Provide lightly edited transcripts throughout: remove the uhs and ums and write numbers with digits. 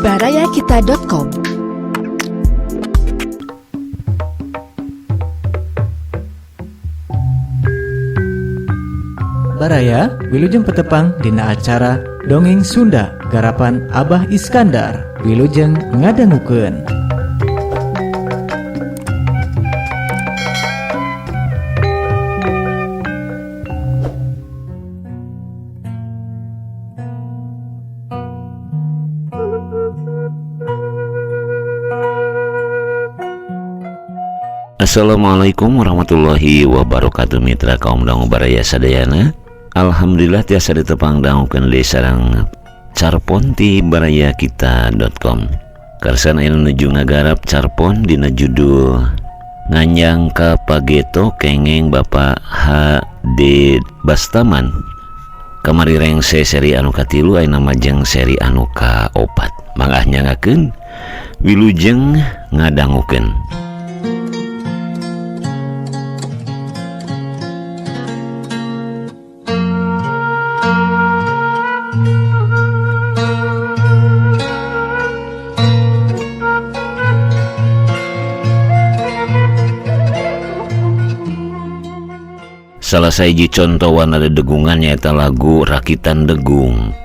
barayakita.com. Baraya wilujeng petepang dina acara Dongeng Sunda garapan Abah Iskandar. Wilujeng ngadangukeun. Assalamualaikum warahmatullahi wabarakatuh. Mitra kaum dangu baraya sadayana, alhamdulillah tiasa ditepang dangukeun deui sareng carpon ti barayakita.com. Karsana anu nuju ngagarap carpon dina judul Nganyang ka Pageto kengeng Bapak H.D. Bastaman. Kamari rengse seri anu katilu ayeuna majeng seri anu kaopat. Mangah nyangakeun wilujeng ngadangukeun. Salah saiji contohan ada degungan nyaeta lagu Rakitan Degung.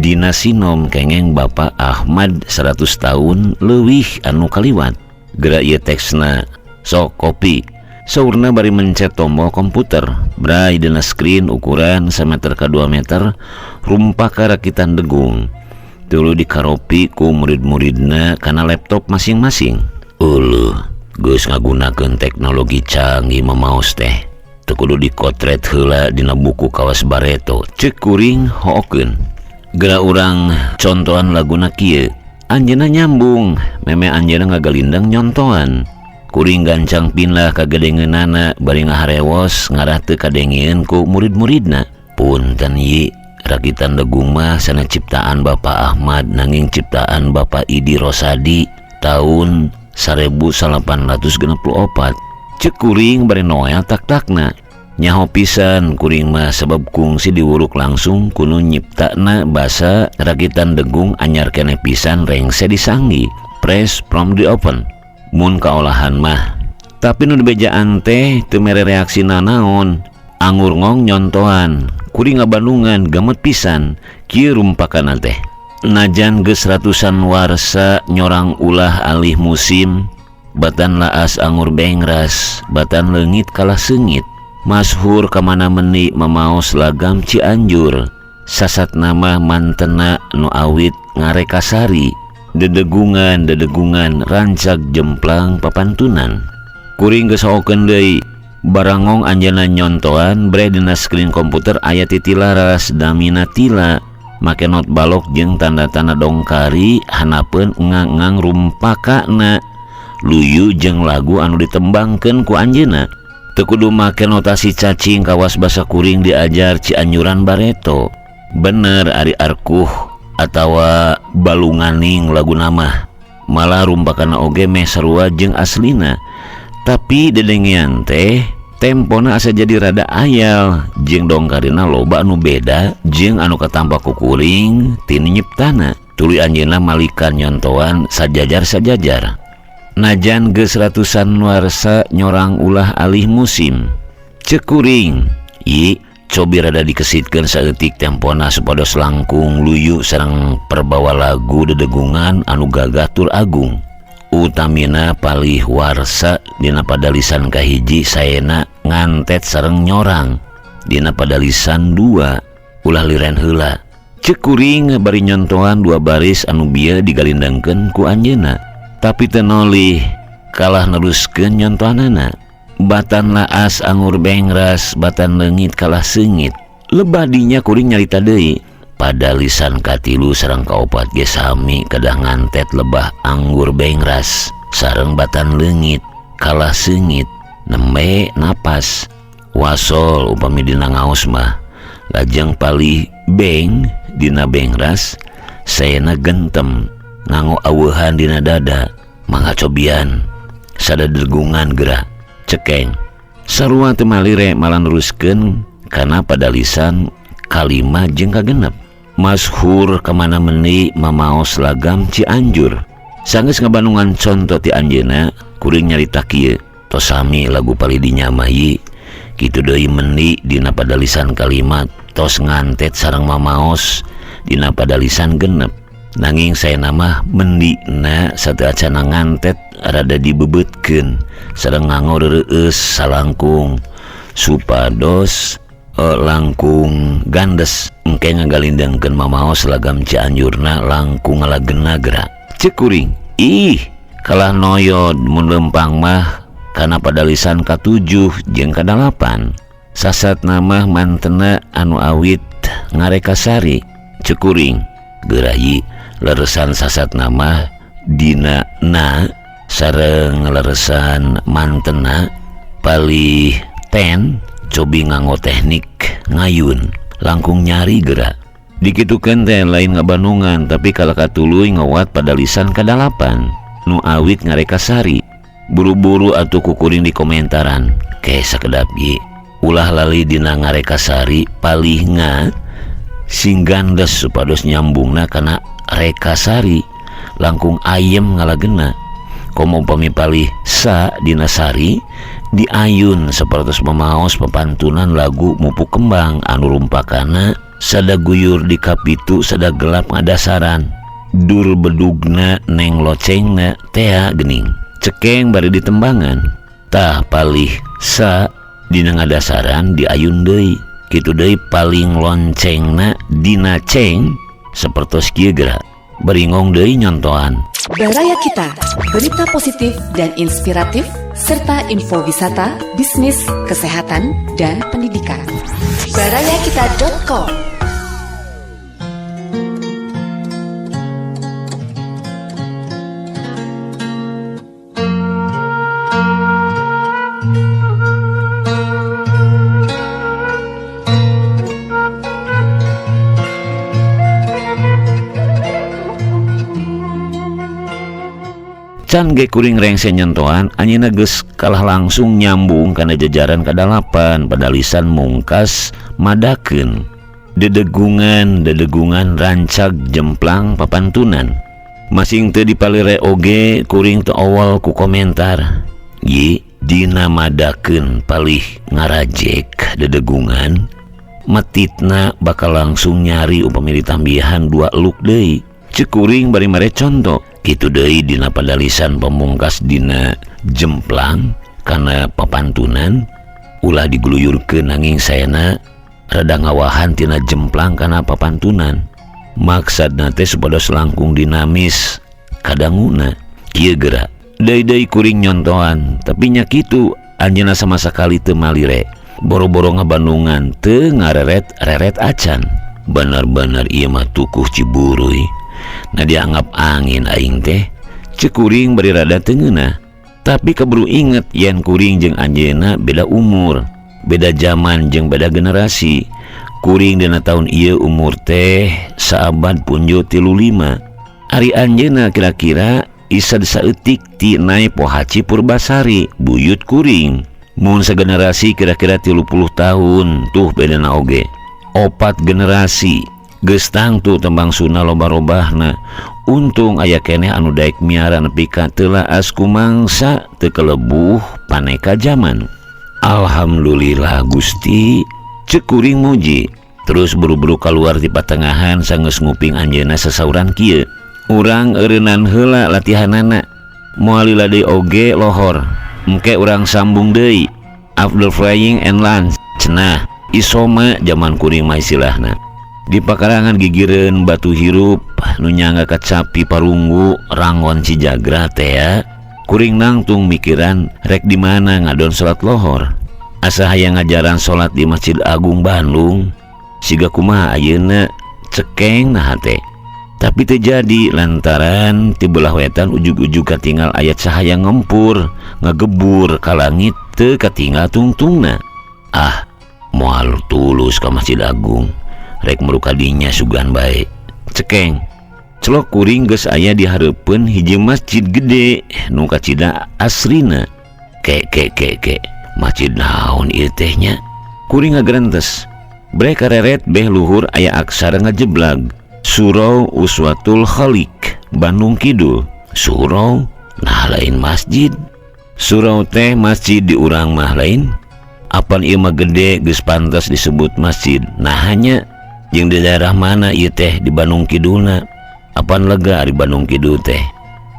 Dina sinom kengeng Bapak Ahmad 100 tahun leuwih anu kaliwat. Geura ieu teksna sok kopi. Saurna bari mencet tombol komputer. Bray dina screen ukuran 1 meter ka 2 meter rumpaka Rakitan Degung. Tuluy dikaropi ku murid-muridna kana laptop masing-masing. Uluh, geus ngagunakeun teknologi canggih mamaos teh. Teu kudu dikotret heula dina buku kawas bareto, ceuk kuring hookeun. Geura urang contohan laguna kieu, anjeunna nyambung, meme anjeunna ngagalindang nyontohan. Kuring gancang pinlah ka gedengeunana bari ngaharewos ngarah teu kadengieun ku murid-muridna. Punten yi, Rakitan Degung mah sana ciptaan Bapak Ahmad nanging ciptaan Bapak Idi Rosadi tahun 1864. Cek kuring bari noel tak-takna nyaho pisan kuring mah sebab kungsi diwuruk langsung kuno nyiptakna basa Rakitan Degung anyar kene pisan rengse disanggi press from the oven mun kaolahan mah. Tapi nu dibejaan teh teu mere reaksina naon, anggur ngong nyontohan kuring ngabandungan gamet pisan kieu rumpakana teh. Najan geus ratusan warsa nyorang ulah alih musim, batan laas anggur bengras, batan leungit kalah seungit. Mashur kamana meni mamaos lagam Cianjur. Sasat nama mantena nu awit ngarekasari. Dedegungan rancag jemplang papantunan. Kuring geus hokeun deui. Barangong anjeunna nyontohan bre dina screen komputer aya titilaras damina tila. Make not balok jeung tanda-tanda dongkari hanapeun ngang-ngang rumpakana. Luyu jeung lagu anu ditembangkeun ku anjeunna. Teu kudu make notasi cacing kawas basa kuring diajar Cianjuran bareto. Bener ari arkuh atawa balunganing lagu nama. Malah rumpakana oge meh sarua jeung aslina. Tapi dedengean teh tempona asa jadi rada ayal jeung dongkarina loba anu beda jeung anu katampa ku kuring tinu nyiptana. Tuluy anjeunna malikan nyontohan sajajar-sajajar. Najan geus ratusan warsa nyorang ulah alih musim, ceuk kuring ieu cobi rada dikesitkeun saeutik tempona supados langkung luyu sareng perbawa lagu dedegungan anu gagah tur agung. Utamina palih warsa dina padalisan kahiji saena ngantet sareng nyorang, dina padalisan 2 ulah liren heula. Ceuk kuring bari nyontohan 2 baris anu bieu digalindangkeun ku anjeunna. Tapi tenolih kalah neruskeun nyontohanana. Batan laas anggur bengras, batan leungit kalah seungit. Lebadinya kuring nyarita deui. Padalisan katilu sareng kaopat ge sami kedah ngantet lebah anggur bengras sareng batan leungit kalah seungit. Nembe napas wasol upami dina ngaos mah lajeng palih beng dina bengras saena gentem nganggo aweuhan dina dada. Mangga cobian sadadegungan geura cekeng sarua teu malire malah neruskeun kana padalisan kalima jeung kagenep. Mashhur kemana meni mamaos lagam Cianjur. Sanggeus ngabanungan contoh ti anjeunna kuring nyarita kieu. Tos sami lagu pali dinyamai kitu deui meni dina padalisan kalimat tos ngantet sareng mamaos dina padalisan genep. Nanging saya nama mendina satu acana ngantet rada dibebetkeun sareng nganggo reueus salangkung supados langkung gandes engke ngagalindengkeun mamaos lagam Cianjurna langkung ngalageuna geura. Ceuk kuring, ih kalah noyod mun lempang mah kana padalisan ka-7 jeung ka-8. Sasat nama mantena anu awit ngarekasari. Ceuk kuring, geurayi leresan sasat nama dina na sareng leresan mantena palih ten cobi nganggo teknik ngayun langkung nyari geura. Dikitukeun teh lain ngabanungan tapi kala katuluy ngawat padalisan ka-8 nu awit ngarekasari. Buru-buru atuh kukuring di komentaran ke sakedap ieu ulah lali dina ngarekasari palih nga sing gandes supados nyambungna kana rekasari langkung ayem ngalageuna. Komo upami palih sa dina sari diayun sapertos mamaos papantunan lagu Mupuk Kembang anu rumpakana sada guyur di kapitu sada gelap ngadasaran dur bedugna neng locengna tea gening cekeng bari ditembangan tah palih sa dina ngadasaran diayun deui kitu deui paling loncengna dina ceng sapertos kieu geura. Beringong deui nyontohan Baraya Kita, berita positif dan inspiratif serta info wisata, bisnis, kesehatan, dan pendidikan. barayakita.com. Can ge kuring rengse nyontohan anjeunna geus kalah langsung nyambung kana jajaran ka-8 padalisan mungkas madakeun dedegungan rancag jemplang papantunan masing teu dipalire oge kuring teu awal ku komentar ye dina madakeun palih ngarajek dedegungan matitna bakal langsung nyari upami ditambihan 2 luk deui. Ceuk kuring bari mare contoh kitu deui dina padalisan pamungkas dina jemplang kana papantunan ulah digluyurkeun nanging saena rada ngawahan tina jemplang kana papantunan maksudna teh supados langkung dinamis kadanguna kieu geura. Deui kuring nyontohan tapi nya kitu anjeunna sama sakali teu malire boro-boro ngabandungan teu ngareret acan. Bener-bener ieu mah tukuh Ciburuy nah dianggap angin aing teh. Ceuk kuring bari rada teu ngeunah tapi keburu inget yen kuring jeung anjeunna beda umur beda zaman jeung beda generasi. Kuring dina taun ieu umur teh saabad punjul 35 ari anjeunna kira-kira isad saeutik ti Nyai Pohaci Purbasari buyut kuring. Mun sagenerasi kira-kira 30 tahun tuh bedana oge 4 generasi geus tangtu tembang suna loba-robahna. Untung aya keneh anu daek miara nepi ka teulas kumangsa teu kelebuh paneka zaman. Alhamdulillah Gusti, ceuk kuring muji. Terus buru-buru kaluar di patengahan sanggeus nguping anjeunna sasauran kieu. Urang eureunnan heula latihanana. Moal lila deui oge lohor. Engke urang sambung deui. After flying and lunch cenah isoma zaman kuring mah istilahna. Di pakarangan gigireun batu hirup nu nyangga kacapi parunggu rangon Cijagra teh ya. Kuring nangtung mikiran rek di mana ngadon salat lohor. Asa hayang ngajaran salat di Masjid Agung Bandung. Siga kumaha ayeuna cekeng nah teh. Tapi teu jadi lantaran ti belah wetan ujug-ujug katinggal aya cahaya ngempur ngagebur ka langit teu katinggal tungtungna. Ah, moal tulus ka Masjid Agung. Rek meruka dinya sugan bae. Cekeng celok kuring geus aya di hareupeun hiji masjid gede nu kacida asrina. Ke masjid naon ieu teh nya? Kuring ngagrentes. Bre kareret beh luhur aya aksara ngajeblag Surau Uswatul Khaliq Bandung Kidul. Surau nah lain masjid. Surau teh masjid di urang mah lain. Apan ieu mah gede geus pantas disebut masjid. Nah hanya jeung di daerah mana ieu teh di Bandung Kidulna. Apan lega di Bandung Kidul teh.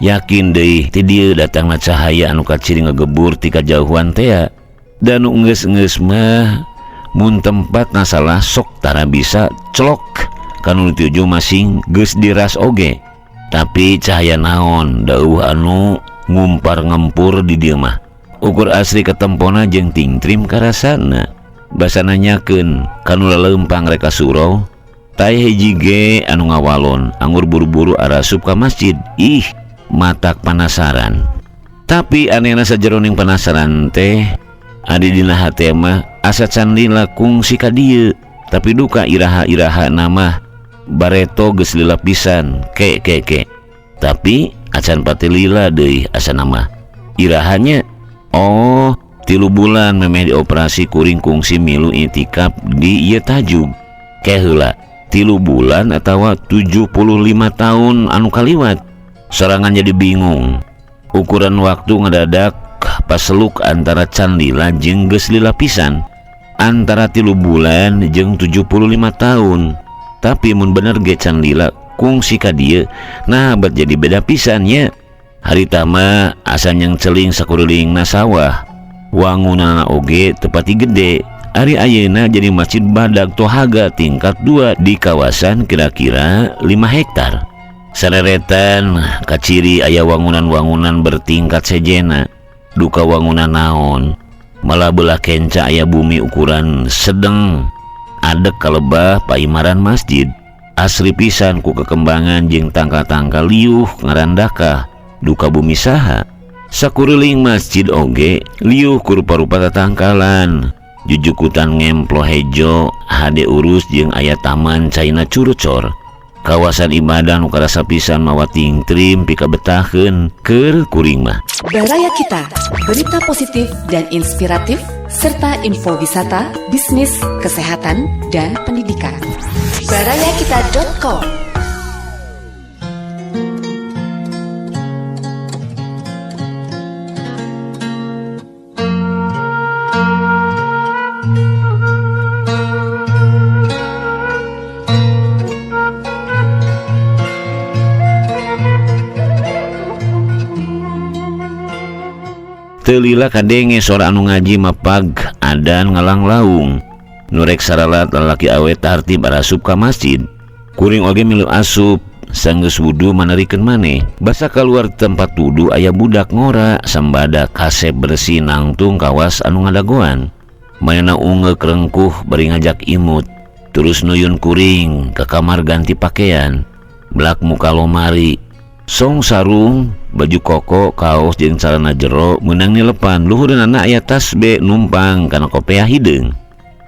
Yakin deui ti dieu datangna cahaya anu kaciri ngagebur ti kajauhan teh. Dan geus-geus mah mun tempatna salah sok tara bisa celok kanu dituju masing geus diras oge. Tapi cahaya naon dauh anu ngumpar ngempur di dieu mah. Ukur asli ketempona jeung tingtrim karasana. Basa nanyakeun kanu laleumpang reka surau. Tai hiji ge anu ngawalon anggur buru-buru arasup ka masjid. Ih, matak penasaran. Tapi anehna sajeroning penasaran teh adi dina hate mah asa can lila kungsi ka dieu. Tapi duka iraha-iraha nama bareto geus lila pisan ke. Tapi acan pati lila deui asa nama irahanya. Oh, 3 bulan memeh dioperasi kuring kungsi milu itikaf di ieu tajuk. Ke heula 3 bulan atawa 75 tahun anu kaliwat. Sorangan jadi bingung. Ukuran waktu ngadadak paseluk antara can lila jeung geus lila pisan. Antara 3 bulan jeung 75 tahun. Tapi mun bener ge can lila kungsi ka dieu, nah bat jadi beda pisannya. Harita mah asa yang celing sakurulingna sawah. Wangunana oge tepati gede. Ari ayeuna jadi masjid badag tohaga tingkat 2 di kawasan kira-kira 5 hektar. Sareretan kaciri aya wangunan-wangunan bertingkat sejena. Duka wangunan naon, malah belah kenca aya bumi ukuran sedeng. Adek kalebah paimaran masjid. Asri pisan ku kekembangan jeung tangka-tangka liuh ngarandaka. Duka bumi saha. Sakuruling masjid oge liuh ku rupa-rupa tatangkalan. Jujukutan ngemplo hejo hade urus jeung aya taman caina curucor. Kawasan ibadah nu karasa pisan mawa tingtrim pika betaheun keur kuring mah. Baraya Kita, berita positif dan inspiratif serta info wisata, bisnis, kesehatan, dan pendidikan. barayakita.com. Telila kadenge sora anu ngaji mapag adan ngalang laung. Nurek saralat lalaki awet tartib arasup ka masjid. Kuring oge milu asup sanggeus wudu manarikeun maneh. Basa kaluar tempat wudu aya budak ngora sambada kasep bersih nangtung kawas anu ngadagoan. Manehna ungeuk rengkuh bari ngajak imut. Terus nuyun kuring ke kamar ganti pakaian. Blak muka lomari. Song sarung, baju koko, kaos jeung celana jero meunang nilepan. Luhureunana aya tasbe numpang kana kopiah hideung.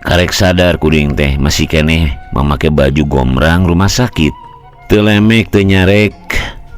Karek sadar kuring teh masih keneh mamake baju gombrang rumah sakit. Teu lemek teu nyarek.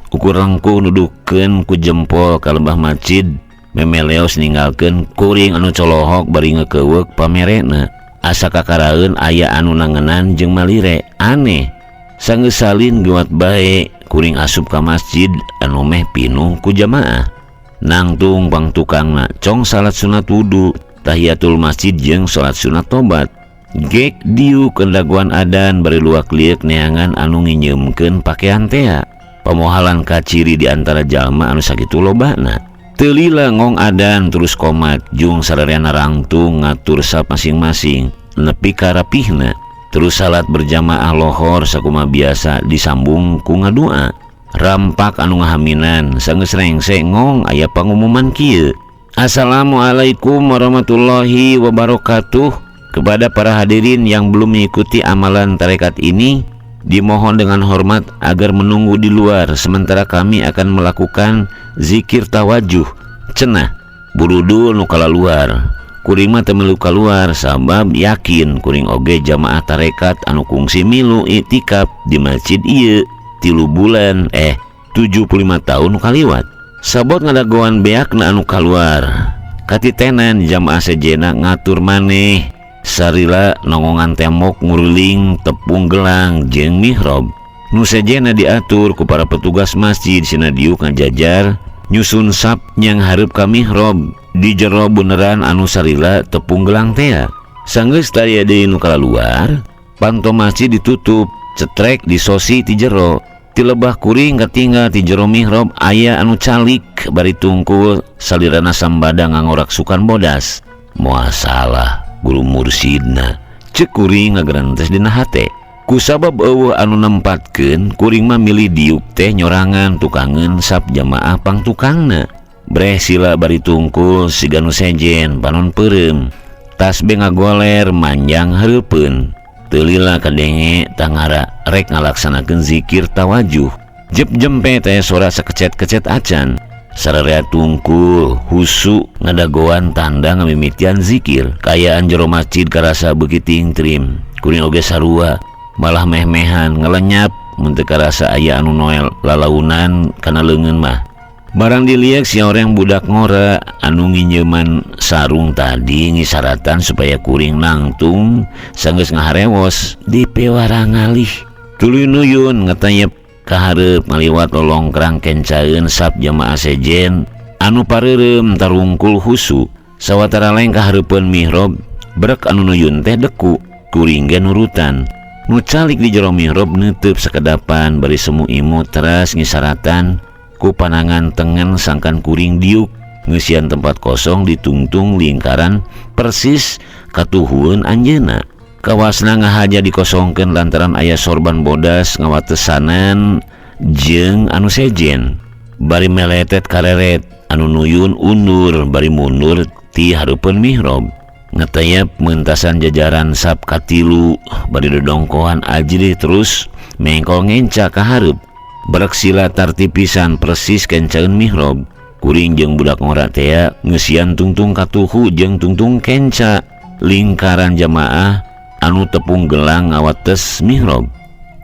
Ukur rengkuh nuduhkeun ku jempol ka lembah masjid. Memeleos ninggalkeun kuring anu colohok bari ngekeuweuk pamerena. Asa kakaraeun aya anu nangenan jeung malire. Aneh. Sanggeus salin gewat bae. Kuring asup ka masjid anu meh pinuh ku jamaah. Nangtung pang tukangna cong salat sunat wudu, tahiyatul masjid jeung salat sunat tobat. Gek diu kendaguan adan bari luak liek neangan anu nginyeumkeun pakean tea. Pamohalan kaciri di antara jalma anu sakitu lobana. Teu lila ngong adan terus komat jung sarareana rangtung ngatur sap masing-masing nepi ka rapihna. Terus salat berjamaah lohor sakuma biasa disambung ku ngadua. Rampak anu ngahaminan sanggeus rengse ngong aya pangumuman kieu. Assalamualaikum warahmatullahi wabarakatuh. Kepada para hadirin yang belum mengikuti amalan tarekat ini, dimohon dengan hormat agar menunggu di luar sementara kami akan melakukan zikir tawajuh. Cenah burudu nu kalaluar. Kuring mah teu milu kaluar sabab yakin kuring oge jamaah tarekat anu kungsi milu iktikaf di masjid ieu 3 bulan 75 tahun kaliwat. Sabot ngadagoan beakna anu kaluar. Katitenan jamaah sejena ngatur maneh sarila nongongan tembok nguruling tepung gelang jeung mihrab. Nu sejena diatur ku para petugas masjid sina diuk ngajajar nyusun sap nyang hareup ka mihrab di jero beneran anu sarila tepung gelang teh. Sanggeus taya deui nu kalaluar, panto masjid ditutup, cetrek disosi ti jero. Ti lebah kuring katinggal ti jero mihrab aya anu calik bari tungkul salirana sambada ngangorak sukan bodas. Moal salah guru mursidna, ceuk kuring ngagerantes dina hate. Kusabab eueuh anu nempatkeun kuring mah milih diuk teh nyorangan tukangeun sap jamaah pangtukangna. Breh sila bari tungkul siga nu sejen panon peureum. Tasbih ngagoler manjang hareupeun. Teu lila kadenge tangara rek ngalaksanakeun zikir tawajuh. Jep jempe teh sora sakecet-kecet acan. Sararea tungkul husu ngadagoan tanda ngamimitian zikir. Kayaan jero masjid karasa beuki tingtrim. Kuring oge sarua malah meh-mehan ngelenyap mun teu karasa aya anu noel lalaunan kana leungeun mah. Barang diliek si orang budak ngora anu nginjeuman sarung tadi ngisaratan supaya kuring nangtung sanggeus ngaharewos dipewara ngalih. Tuluy nuyun ngetayep ka hareup ngaliwat lolongkrang kencaeun sap jamaah sejen anu pareureum tarungkul husu. Sawatara laeng ka hareupeun mihrab brek anu nuyun teh deku, kuring ge nurutan. Nu calik di jero mihrab neuteub sakedapan bari semu imut teras ngisaratan ku panangan tengen sangkan kuring diuk ngeusian tempat kosong ditungtung lingkaran persis katuhueun anjeunna. Kawasna ngahaja dikosongkeun lantaran aya sorban bodas ngawatesanan jeung anu sejen. Bari meletet kareret anu nuyun undur bari mundur ti hareupeun mihrab. Ngetayap mentasan jajaran sap katilu bari dodongkohan ajrih terus mengkol ngenca ka hareup. Barak sila tartipisan persis kencaeun mihrab. Kuring jeung budak ngora teh ngeusian tungtung katuhu jeung tungtung kenca lingkaran jamaah anu tepung gelang ngawates mihrab.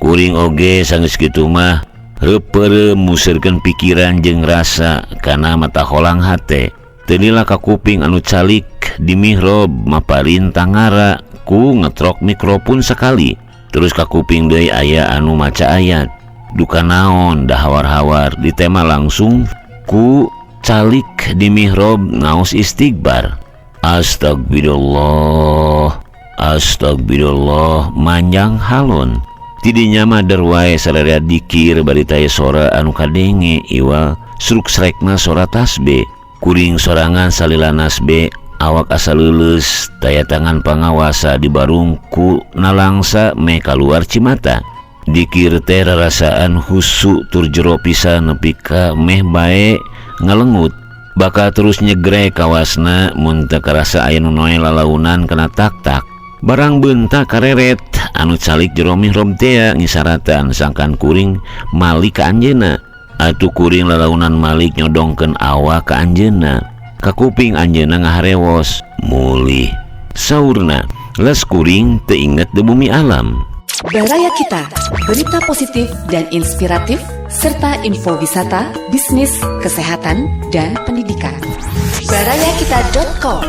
Kuring oge sanggeus kitu mah heupeureuh musirkeun pikiran jeung rasa kana mata holang hate. Teu lila ka kuping anu calik di mihrab maparin tangara ku ngetrok mikrofon sekali. Terus ka kuping deui aya anu maca ayat. Duka naon dah hawar-hawar ditema langsung ku calik di mihrab ngaos istighbar. Astagfirullah, astagfirullah manjang halon. Tidinya mah derwae sararea dikir bari taya sora anu kadenge iwa sruk srekna sora tasbih. Kuring sorangan salila nasbe awak asa leuleus taya tangan pangawasa dibarung ku nalangsa me kaluar cimata. Dikir teh rarasaan husu tur jero pisan nepi ka meh bae ngalengut. Bakal terus nyegre kawasna mun teu karasa aya nu noe lalaunan kana tak-tak. Barang beuntak kareret anu calik jero mihrab teh ngisaratan sangkan kuring malik ka anjeunna. Atuh kuring lalaunan malik nyodongkeun awak ka anjeunna. Ka kuping anjeunna ngaharewos mulih. Saurna, les kuring teu inget di bumi alam. Baraya Kita, berita positif dan inspiratif, serta info wisata, bisnis, kesehatan, dan pendidikan. barayakita.com.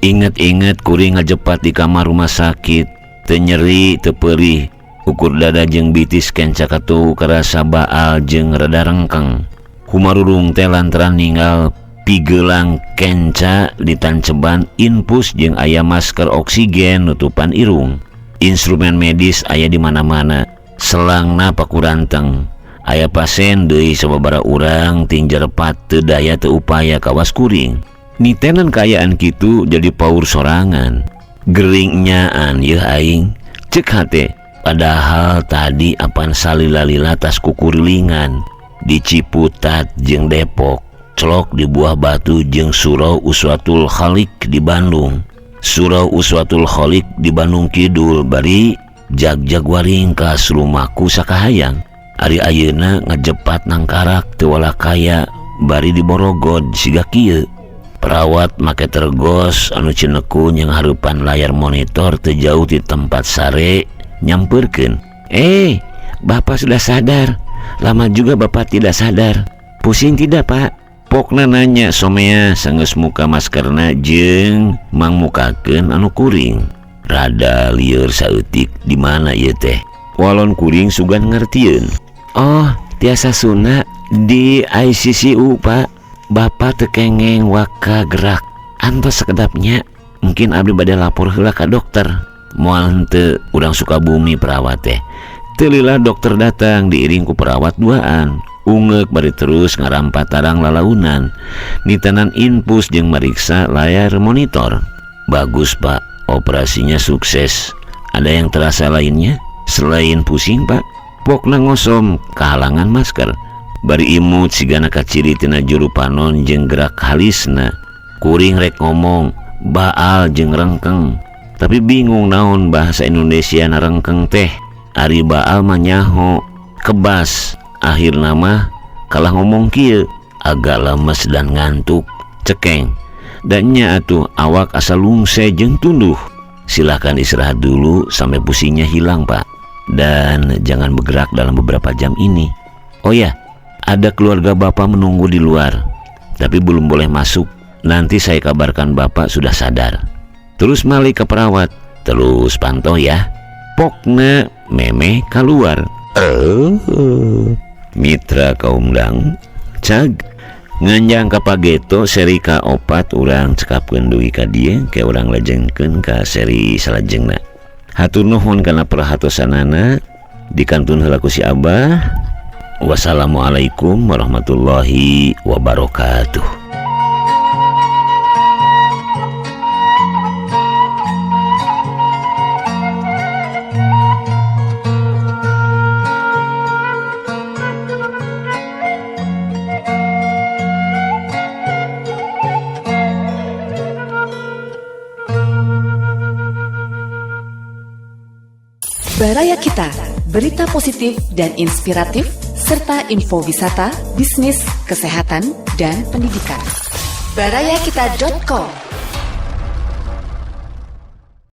Ingat-ingat kuring ngajepat di kamar rumah sakit, teu nyeri teu peurih, ukur dada jeung bitis kenca katuhu karasa baal jeung rada rengkeng. Humarurung teh lantaran ninggal pigelang kenca ditanceban infus jeung aya masker oksigen nutupan irung. Instrumen medis aya di mana-mana, selangna pakuranteng. Aya pasien deui sababaraha urang ting jarepat teu daya teu upaya kawas kuring. Nitenan kayaan kitu jadi paur sorangan. Gering nyaan yeuh aing, ceuk hate. Padahal tadi apan salila-lila tas kukurilingan di Ciputat jeung Depok, celok di Buah Batu jeung Surau Uswatul Khaliq di Bandung. Surau Uswatul Khaliq di Bandung Kidul bari jag-jag waringkas rumahku sakahayang. Ari ayeuna ngajepat nangkarak teu walakaya bari diborogod siga kieu. Perawat make tergos anu cinekun yang harupan layar monitor terjauh di tempat sare nyamperkeun. Bapak sudah sadar. Lama juga Bapak tidak sadar. Pusing tidak Pak? Pokna nanya somea sanggeus muka maskerna jeung mangmukakeun anu kuring. Rada lieur saeutik di mana ieu teh. Walon kuring sugan ngartieun. Oh, tiasa suna di ICCU Pak. Bapak tekengeng waka gerak. Antos sekedapnya mungkin abdi bade lapor heula ka dokter. Moal henteu urang Sukabumi perawat teh. Teu lila dokter datang diiring ku perawat duaan. Ungek bari terus ngarampat tarang lalaunan. Nitanan infus jeung meriksa layar monitor. Bagus Pak, operasinya sukses. Ada yang terasa lainnya? Selain pusing Pak, pokna ngosom kehalangan masker. Bari imut sigana kaciri tina juru panon jeung gerak halisna. Kuring rek ngomong baal jeung rengkeng, tapi bingung naon bahasa Indonesia na rengkeng teh. Ari baal mah nyaho kebas. Akhirna mah kalah ngomong kieu, agak lemes dan ngantuk. Cekeng dan nya atuh awak asa lungse jeung tunduh. Silahkan istirahat dulu sampai pusingnya hilang Pak, dan jangan bergerak dalam beberapa jam ini. Oh ya, ada keluarga Bapak menunggu di luar, tapi belum boleh masuk. Nanti saya kabarkan Bapak sudah sadar. Terus malih ke perawat, terus pantau ya. Pokna meme keluar. Mitra kaum dang cag nganjang ka pageto seri ka 4 urang cekapkeun duwi ka dieu ke urang lajengkeun ka seri salajengna. Hatur nuhun kana perhatosanana, dikantun heula ku si Abah. Wassalamualaikum warahmatullahi wabarakatuh. Baraya Kita, berita positif dan inspiratif serta info wisata, bisnis, kesehatan, dan pendidikan. Barayakita.com